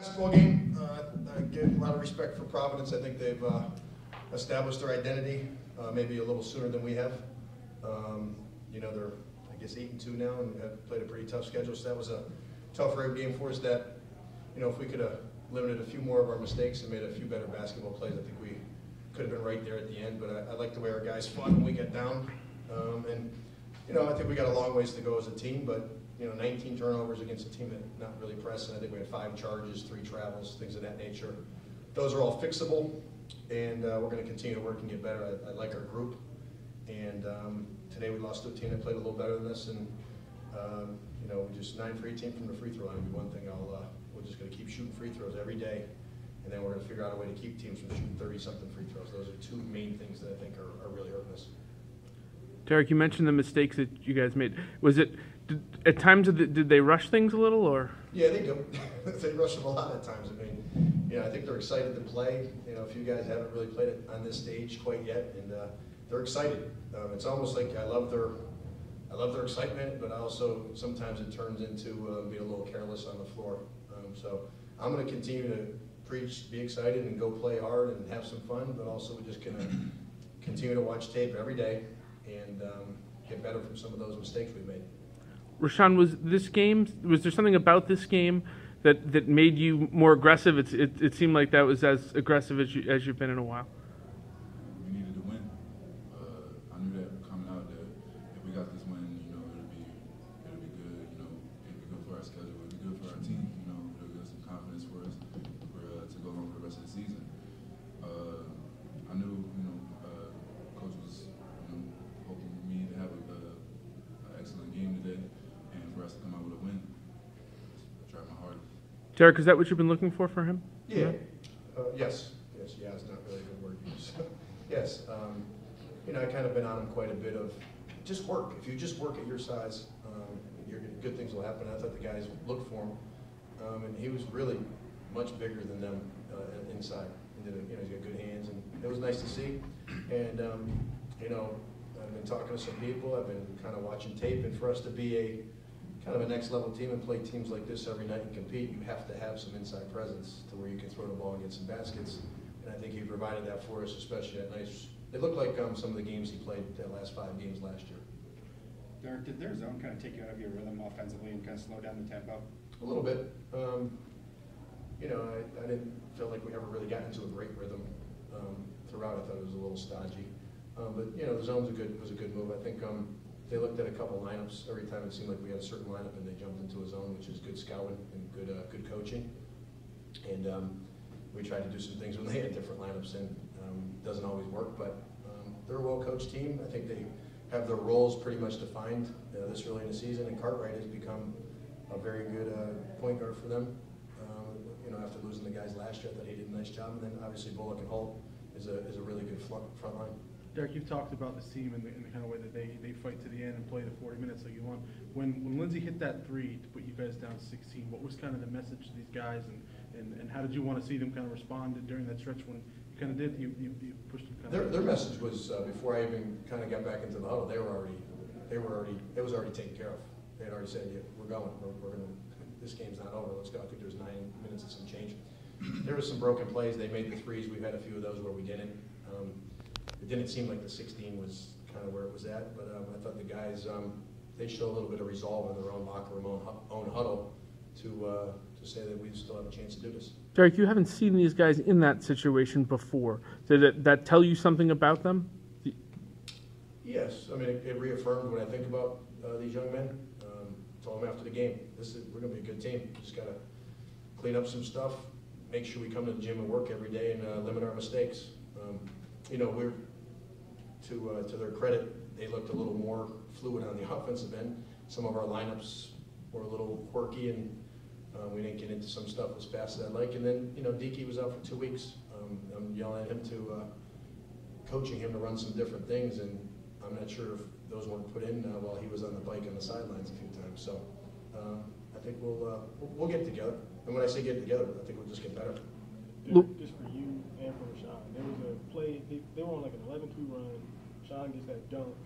Basketball game, I give a lot of respect for Providence. I think they've established their identity maybe a little sooner than we have. They're, I guess, 8-2 now and have played a pretty tough schedule. So that was a tough road game for us that, if we could have limited a few more of our mistakes and made a few better basketball plays, I think we could have been right there at the end. But I like the way our guys fought when we got down. I think we got a long ways to go as a team, but 19 turnovers against a team that not really pressing. I think we had 5 charges, 3 travels, things of that nature. Those are all fixable, and we're going to continue to work and get better. I like our group, and today we lost to a team that played a little better than us, and we just 9 for 18 from the free throw line would be one thing. We're just going to keep shooting free throws every day, and then we're going to figure out a way to keep teams from shooting 30-something free throws. Those are 2 main things that I think are really hurting us. Derek, you mentioned the mistakes that you guys made. Was it at times did they rush things a little, or? Yeah, they do. They rush them a lot at times. I mean, I think they're excited to play. A few guys haven't really played it on this stage quite yet, and they're excited. It's almost like I love their excitement, but also sometimes it turns into being a little careless on the floor. So I'm going to continue to preach, be excited, and go play hard and have some fun, but also we're just going to continue to watch tape every day and get better from some of those mistakes we made. Rashawn, was there something about this game that made you more aggressive? It seemed like that was as aggressive as you've been in a while. We needed to win. I knew that coming out that if we got this win, it'll be good. It'll be good for our schedule. It'll be good for our team. It'll give us some confidence for us to go on for the rest of the season. I knew coach was hoping me to have an excellent game today. And for us to come out with a win, I tried my hardest. Derek, is that what you've been looking for him? Yeah. Yes. Yeah, it's not really a good word to use. Yes. I kind of been on him quite a bit of just work. If you just work at your size, good things will happen. I thought the guys looked for him, and he was really much bigger than them inside. He's got good hands, and it was nice to see. And I've been talking to some people. I've been kind of watching tape, and for us to be a kind of a next level team and play teams like this every night and compete, you have to have some inside presence to where you can throw the ball and get some baskets. And I think he provided that for us, especially at nights. It looked like some of the games he played the last 5 games last year. Derek, did their zone kind of take you out of your rhythm offensively and kind of slow down the tempo? A little bit. I didn't feel like we ever really got into a great rhythm throughout. I thought it was a little stodgy. But the zone's was a good move. I think they looked at a couple lineups every time it seemed like we had a certain lineup, and they jumped into a zone, which is good scouting and good coaching. And we tried to do some things when they had different lineups, and it doesn't always work. But they're a well-coached team. I think they have their roles pretty much defined this early in the season, and Cartwright has become a very good point guard for them. After losing the guys last year, I thought he did a nice job, and then obviously Bullock and Holt is a really good front line. Derek, you've talked about this team and the kind of way that they fight to the end and play the 40 minutes like you want. When Lindsay hit that 3 to put you guys down 16, what was kind of the message to these guys, and how did you want to see them kind of respond during that stretch when you kind of did you pushed them kind of? Their message was before I even kind of got back into the huddle, it was already taken care of. They had already said, yeah, we're going. We're going to. This game's not over. Let's go. I think there's 9 minutes and some change. There was some broken plays. They made the threes. We've had a few of those where we didn't. It didn't seem like the 16 was kind of where it was at, but I thought the guys, they showed a little bit of resolve in their own locker room, own huddle, to say that we still have a chance to do this. Derek, you haven't seen these guys in that situation before. Did that tell you something about them? Yes. I mean, it reaffirmed what I think about these young men. Told them after the game, we're going to be a good team. Just got to clean up some stuff, make sure we come to the gym and work every day, and limit our mistakes. We're to their credit, they looked a little more fluid on the offensive end. Some of our lineups were a little quirky, and we didn't get into some stuff as fast as I'd like. And then, Deaky was out for 2 weeks. I'm yelling at him coaching him to run some different things, and I'm not sure if those weren't put in while he was on the bike on the sidelines a few times. So I think we'll get together. And when I say get together, I think we'll just get better. Just for you and for Rashawn, there was a play, they were on like an 11-2 run. Rashawn gets that dunk,